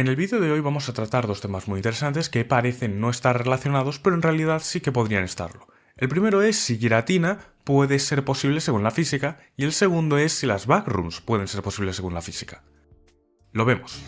En el vídeo de hoy vamos a tratar dos temas muy interesantes que parecen no estar relacionados, pero en realidad sí que podrían estarlo. El primero es si giratina puede ser posible según la física, y el segundo es si las backrooms pueden ser posibles según la física. Lo vemos.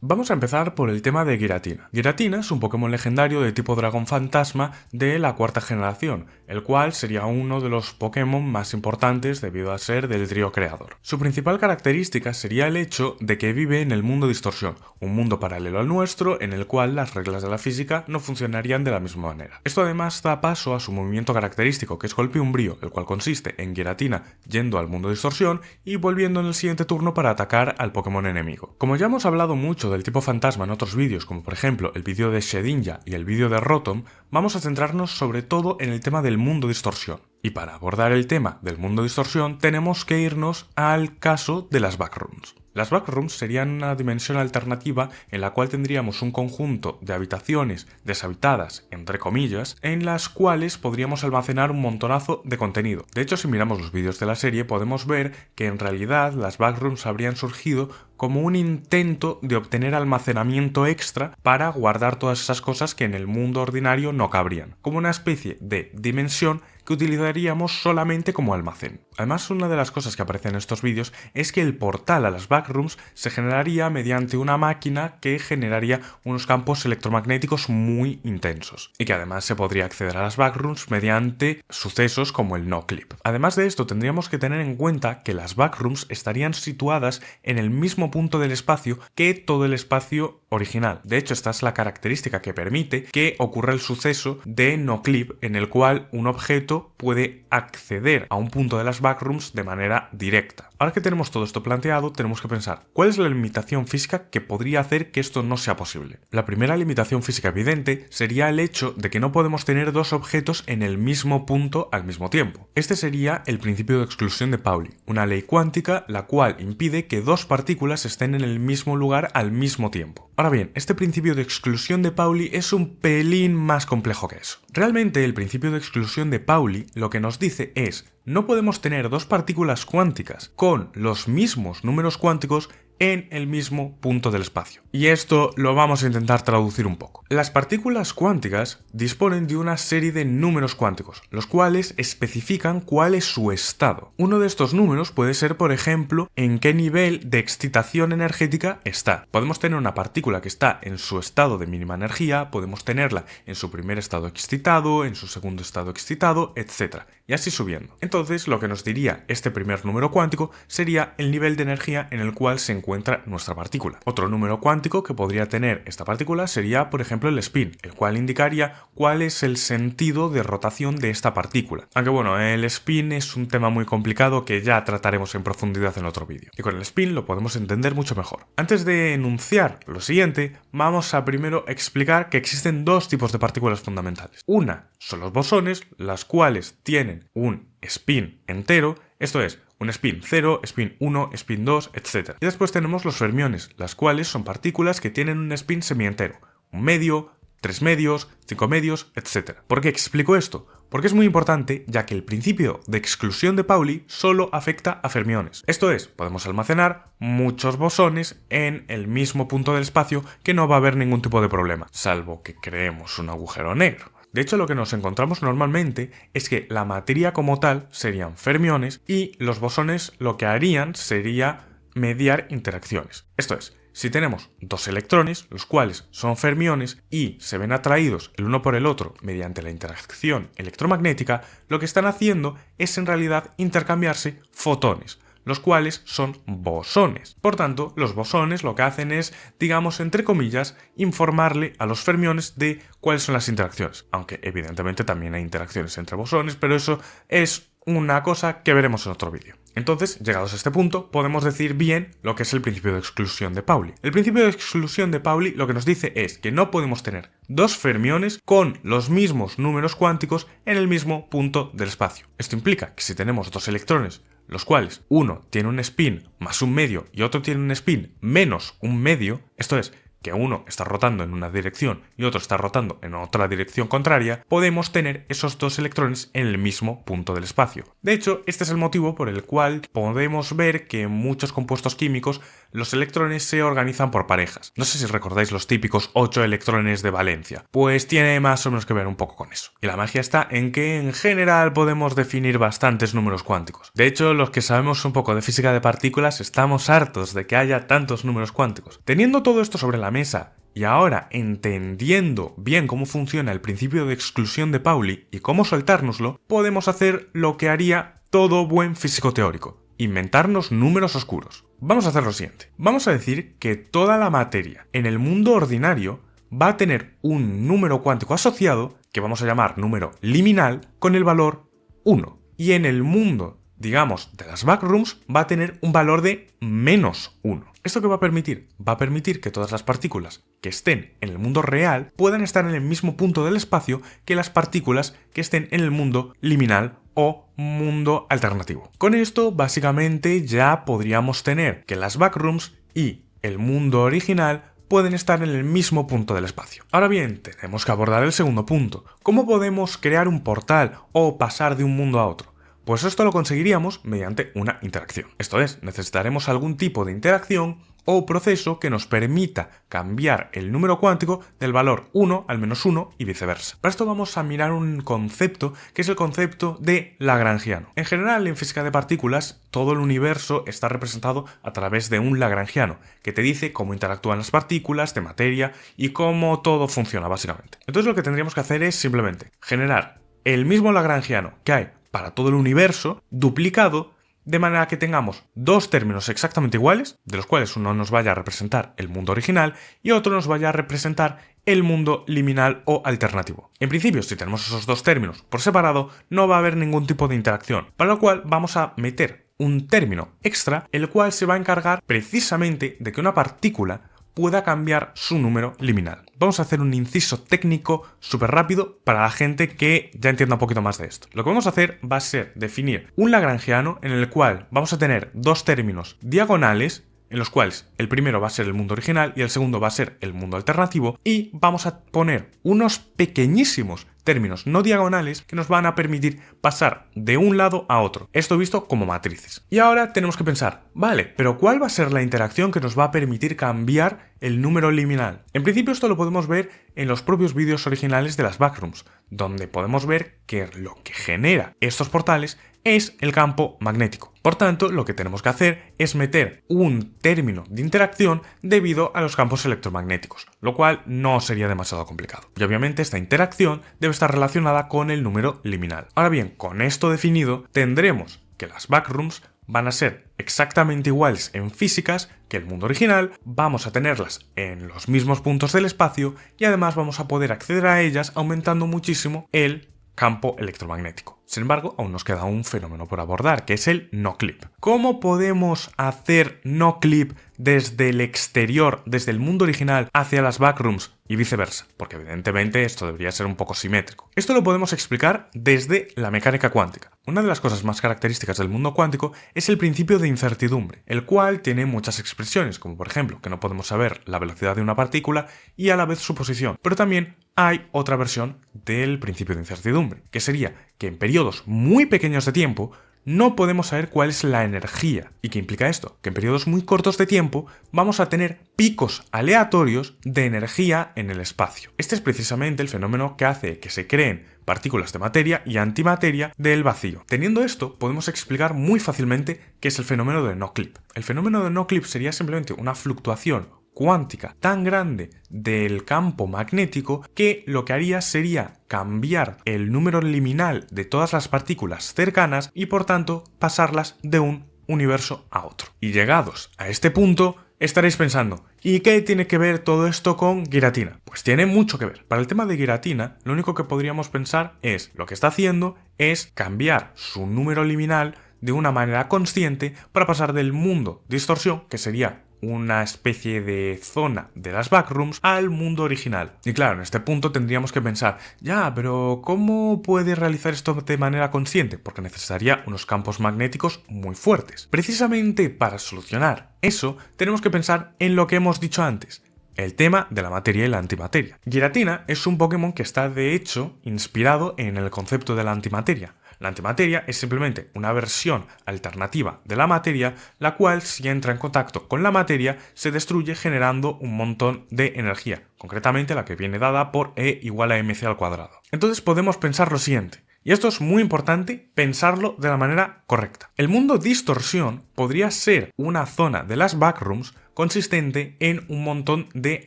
Vamos a empezar por el tema de Giratina. Giratina es un Pokémon legendario de tipo dragón fantasma de la cuarta generación, el cual sería uno de los Pokémon más importantes debido a ser del trío creador. Su principal característica sería el hecho de que vive en el mundo distorsión, un mundo paralelo al nuestro en el cual las reglas de la física no funcionarían de la misma manera. Esto además da paso a su movimiento característico, que es golpe umbrío, el cual consiste en Giratina yendo al mundo distorsión y volviendo en el siguiente turno para atacar al Pokémon enemigo. Como ya hemos hablado mucho del tipo fantasma en otros vídeos, como por ejemplo el vídeo de Shedinja y el vídeo de Rotom, vamos a centrarnos sobre todo en el tema del mundo distorsión. Y para abordar el tema del mundo distorsión tenemos que irnos al caso de las backrooms. Las backrooms serían una dimensión alternativa en la cual tendríamos un conjunto de habitaciones deshabitadas, entre comillas, en las cuales podríamos almacenar un montonazo de contenido. De hecho, si miramos los vídeos de la serie podemos ver que en realidad las backrooms habrían surgido como un intento de obtener almacenamiento extra para guardar todas esas cosas que en el mundo ordinario no cabrían, como una especie de dimensión que utilizaríamos solamente como almacén. Además, una de las cosas que aparecen en estos vídeos es que el portal a las backrooms se generaría mediante una máquina que generaría unos campos electromagnéticos muy intensos, y que además se podría acceder a las backrooms mediante sucesos como el no-clip. Además de esto, tendríamos que tener en cuenta que las backrooms estarían situadas en el mismo punto del espacio que todo el espacio original. De hecho, esta es la característica que permite que ocurra el suceso de no-clip, en el cual un objeto puede acceder a un punto de las backrooms de manera directa. Ahora que tenemos todo esto planteado, tenemos que pensar ¿cuál es la limitación física que podría hacer que esto no sea posible? La primera limitación física evidente sería el hecho de que no podemos tener dos objetos en el mismo punto al mismo tiempo. Este sería el principio de exclusión de Pauli, una ley cuántica la cual impide que dos partículas estén en el mismo lugar al mismo tiempo. Ahora bien, este principio de exclusión de Pauli es un pelín más complejo que eso. Realmente el principio de exclusión de Pauli lo que nos dice es no podemos tener dos partículas cuánticas con los mismos números cuánticos en el mismo punto del espacio. Y esto lo vamos a intentar traducir un poco. Las partículas cuánticas disponen de una serie de números cuánticos, los cuales especifican cuál es su estado. Uno de estos números puede ser, por ejemplo, en qué nivel de excitación energética está. Podemos tener una partícula que está en su estado de mínima energía, podemos tenerla en su primer estado excitado, en su segundo estado excitado, etc. Y así subiendo. Entonces, lo que nos diría este primer número cuántico sería el nivel de energía en el cual se encuentra nuestra partícula. Otro número cuántico que podría tener esta partícula sería, por ejemplo, el spin, el cual indicaría cuál es el sentido de rotación de esta partícula. Aunque bueno, el spin es un tema muy complicado que ya trataremos en profundidad en otro vídeo. Y con el spin lo podemos entender mucho mejor. Antes de enunciar lo siguiente, vamos a primero explicar que existen dos tipos de partículas fundamentales. Una son los bosones, las cuales tienen un spin entero, esto es, un spin 0, spin 1, spin 2, etc. Y después tenemos los fermiones, las cuales son partículas que tienen un spin semientero, un medio, 3 medios, 5 medios, etc. ¿Por qué explico esto? Porque es muy importante, ya que el principio de exclusión de Pauli solo afecta a fermiones. Esto es, podemos almacenar muchos bosones en el mismo punto del espacio que no va a haber ningún tipo de problema, salvo que creemos un agujero negro. De hecho, lo que nos encontramos normalmente es que la materia como tal serían fermiones y los bosones lo que harían sería mediar interacciones. Esto es, si tenemos dos electrones, los cuales son fermiones y se ven atraídos el uno por el otro mediante la interacción electromagnética, lo que están haciendo es en realidad intercambiarse fotones, los cuales son bosones. Por tanto, los bosones lo que hacen es, digamos, entre comillas, informarle a los fermiones de cuáles son las interacciones. Aunque evidentemente también hay interacciones entre bosones, pero eso es una cosa que veremos en otro vídeo. Entonces, llegados a este punto, podemos decir bien lo que es el principio de exclusión de Pauli. El principio de exclusión de Pauli lo que nos dice es que no podemos tener dos fermiones con los mismos números cuánticos en el mismo punto del espacio. Esto implica que si tenemos dos electrones, los cuales uno tiene un spin más un medio y otro tiene un spin menos un medio, esto es, que uno está rotando en una dirección y otro está rotando en otra dirección contraria, podemos tener esos dos electrones en el mismo punto del espacio. De hecho, este es el motivo por el cual podemos ver que en muchos compuestos químicos los electrones se organizan por parejas. No sé si recordáis los típicos 8 electrones de valencia. Pues tiene más o menos que ver un poco con eso. Y la magia está en que en general podemos definir bastantes números cuánticos. De hecho, los que sabemos un poco de física de partículas estamos hartos de que haya tantos números cuánticos. Teniendo todo esto sobre la mesa y ahora entendiendo bien cómo funciona el principio de exclusión de Pauli y cómo soltárnoslo, podemos hacer lo que haría todo buen físico teórico: inventarnos números oscuros. Vamos a hacer lo siguiente. Vamos a decir que toda la materia en el mundo ordinario va a tener un número cuántico asociado, que vamos a llamar número liminal, con el valor 1. Y en el mundo, digamos, de las backrooms, va a tener un valor de -1. ¿Esto qué va a permitir? Va a permitir que todas las partículas que estén en el mundo real puedan estar en el mismo punto del espacio que las partículas que estén en el mundo liminal o mundo alternativo. Con esto, básicamente, ya podríamos tener que las backrooms y el mundo original pueden estar en el mismo punto del espacio. Ahora bien, tenemos que abordar el segundo punto. ¿Cómo podemos crear un portal o pasar de un mundo a otro? Pues esto lo conseguiríamos mediante una interacción. Esto es, necesitaremos algún tipo de interacción o proceso que nos permita cambiar el número cuántico del valor 1 al -1 y viceversa. Para esto vamos a mirar un concepto que es el concepto de lagrangiano. En general, en física de partículas, todo el universo está representado a través de un lagrangiano, que te dice cómo interactúan las partículas de materia y cómo todo funciona básicamente. Entonces lo que tendríamos que hacer es simplemente generar el mismo lagrangiano que hay para todo el universo, duplicado, de manera que tengamos dos términos exactamente iguales, de los cuales uno nos vaya a representar el mundo original y otro nos vaya a representar el mundo liminal o alternativo. En principio, si tenemos esos dos términos por separado, no va a haber ningún tipo de interacción, para lo cual vamos a meter un término extra, el cual se va a encargar precisamente de que una partícula pueda cambiar su número liminal. Vamos a hacer un inciso técnico súper rápido para la gente que ya entienda un poquito más de esto. Lo que vamos a hacer va a ser definir un lagrangiano en el cual vamos a tener dos términos diagonales, en los cuales el primero va a ser el mundo original y el segundo va a ser el mundo alternativo, y vamos a poner unos pequeñísimos términos no diagonales que nos van a permitir pasar de un lado a otro. Esto visto como matrices. Y ahora tenemos que pensar, vale, pero ¿cuál va a ser la interacción que nos va a permitir cambiar el número liminal? En principio esto lo podemos ver en los propios vídeos originales de las backrooms, donde podemos ver que lo que genera estos portales es el campo magnético. Por tanto, lo que tenemos que hacer es meter un término de interacción debido a los campos electromagnéticos, lo cual no sería demasiado complicado. Y obviamente esta interacción debe estar relacionada con el número liminal. Ahora bien, con esto definido, tendremos que las backrooms van a ser exactamente iguales en físicas que el mundo original, vamos a tenerlas en los mismos puntos del espacio y además vamos a poder acceder a ellas aumentando muchísimo el campo electromagnético. Sin embargo, aún nos queda un fenómeno por abordar, que es el no-clip. ¿Cómo podemos hacer no-clip desde el exterior, desde el mundo original, hacia las backrooms y viceversa? Porque evidentemente esto debería ser un poco simétrico. Esto lo podemos explicar desde la mecánica cuántica. Una de las cosas más características del mundo cuántico es el principio de incertidumbre, el cual tiene muchas expresiones, como por ejemplo que no podemos saber la velocidad de una partícula y a la vez su posición, pero también hay otra versión del principio de incertidumbre, que sería que en periodos muy pequeños de tiempo no podemos saber cuál es la energía. ¿Y qué implica esto? Que en periodos muy cortos de tiempo vamos a tener picos aleatorios de energía en el espacio. Este es precisamente el fenómeno que hace que se creen partículas de materia y antimateria del vacío. Teniendo esto, podemos explicar muy fácilmente qué es el fenómeno de no-clip. El fenómeno de no-clip sería simplemente una fluctuación cuántica tan grande del campo magnético que lo que haría sería cambiar el número liminal de todas las partículas cercanas y por tanto pasarlas de un universo a otro. Y llegados a este punto estaréis pensando, ¿y qué tiene que ver todo esto con Giratina? Pues tiene mucho que ver. Para el tema de Giratina, lo único que podríamos pensar es, lo que está haciendo es cambiar su número liminal de una manera consciente para pasar del mundo distorsión, que sería una especie de zona de las backrooms, al mundo original. Y claro, en este punto tendríamos que pensar, ya, pero ¿cómo puede realizar esto de manera consciente? Porque necesitaría unos campos magnéticos muy fuertes. Precisamente para solucionar eso, tenemos que pensar en lo que hemos dicho antes. el tema de la materia y la antimateria. Giratina es un Pokémon que está de hecho inspirado en el concepto de la antimateria. La antimateria es simplemente una versión alternativa de la materia, la cual, si entra en contacto con la materia, se destruye generando un montón de energía, concretamente la que viene dada por E igual a mc². Entonces podemos pensar lo siguiente, y esto es muy importante pensarlo de la manera correcta. El mundo distorsión podría ser una zona de las backrooms consistente en un montón de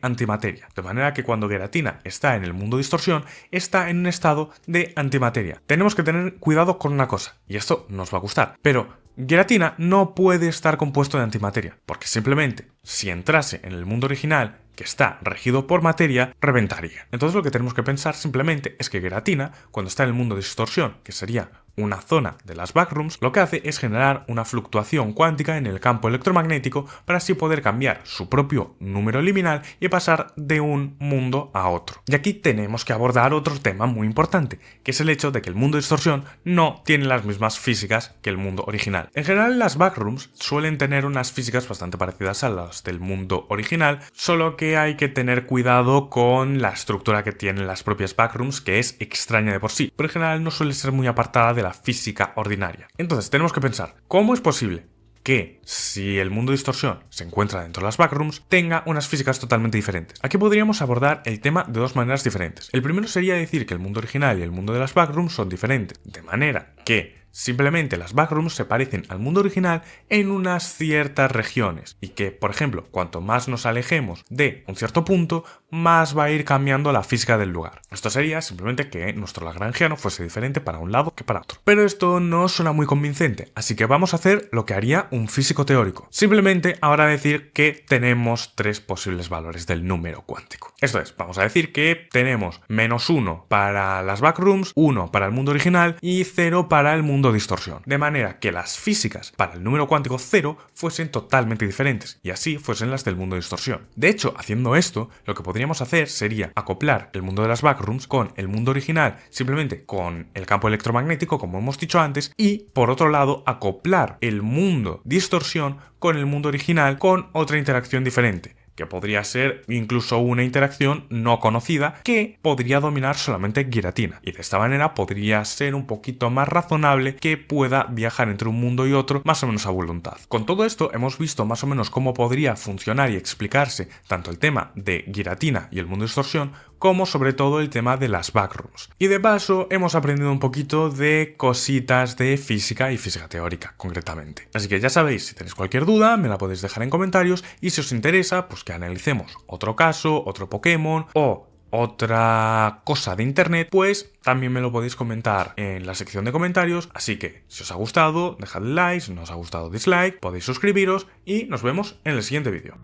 antimateria. De manera que cuando Giratina está en el mundo distorsión, está en un estado de antimateria. Tenemos que tener cuidado con una cosa, y esto nos va a gustar, pero Giratina no puede estar compuesto de antimateria, porque simplemente, si entrase en el mundo original, que está regido por materia, reventaría. Entonces lo que tenemos que pensar simplemente es que Giratina, cuando está en el mundo distorsión, que sería una zona de las backrooms, lo que hace es generar una fluctuación cuántica en el campo electromagnético para así poder cambiar su propio número liminal y pasar de un mundo a otro. Y aquí tenemos que abordar otro tema muy importante, que es el hecho de que el mundo distorsión no tiene las mismas físicas que el mundo original. En general, las backrooms suelen tener unas físicas bastante parecidas a las del mundo original, solo que hay que tener cuidado con la estructura que tienen las propias backrooms, que es extraña de por sí, pero en general no suele ser muy apartada de la física ordinaria. Entonces tenemos que pensar, ¿cómo es posible que, si el mundo distorsión se encuentra dentro de las backrooms, tenga unas físicas totalmente diferentes? Aquí podríamos abordar el tema de dos maneras diferentes. El primero sería decir que el mundo original y el mundo de las backrooms son diferentes, de manera que simplemente las backrooms se parecen al mundo original en unas ciertas regiones y que, por ejemplo, cuanto más nos alejemos de un cierto punto, más va a ir cambiando la física del lugar. Esto sería simplemente que nuestro lagrangiano fuese diferente para un lado que para otro. Pero esto no suena muy convincente, así que vamos a hacer lo que haría un físico teórico. Simplemente ahora decir que tenemos tres posibles valores del número cuántico. Esto es, vamos a decir que tenemos -1 para las backrooms, 1 para el mundo original y 0 para el mundo distorsión, de manera que las físicas para el número cuántico 0 fuesen totalmente diferentes y así fuesen las del mundo distorsión. De hecho, haciendo esto, lo que podríamos hacer sería acoplar el mundo de las backrooms con el mundo original simplemente con el campo electromagnético, como hemos dicho antes, y por otro lado acoplar el mundo distorsión con el mundo original con otra interacción diferente, que podría ser incluso una interacción no conocida que podría dominar solamente Giratina, y de esta manera podría ser un poquito más razonable que pueda viajar entre un mundo y otro más o menos a voluntad. Con todo esto hemos visto más o menos cómo podría funcionar y explicarse tanto el tema de Giratina y el mundo distorsión como sobre todo el tema de las backrooms. Y de paso hemos aprendido un poquito de cositas de física y física teórica concretamente. Así que ya sabéis, si tenéis cualquier duda me la podéis dejar en comentarios y si os interesa pues que analicemos otro caso, otro Pokémon o otra cosa de internet, pues también me lo podéis comentar en la sección de comentarios. Así que si os ha gustado, dejad like, si no os ha gustado dislike, podéis suscribiros y nos vemos en el siguiente vídeo.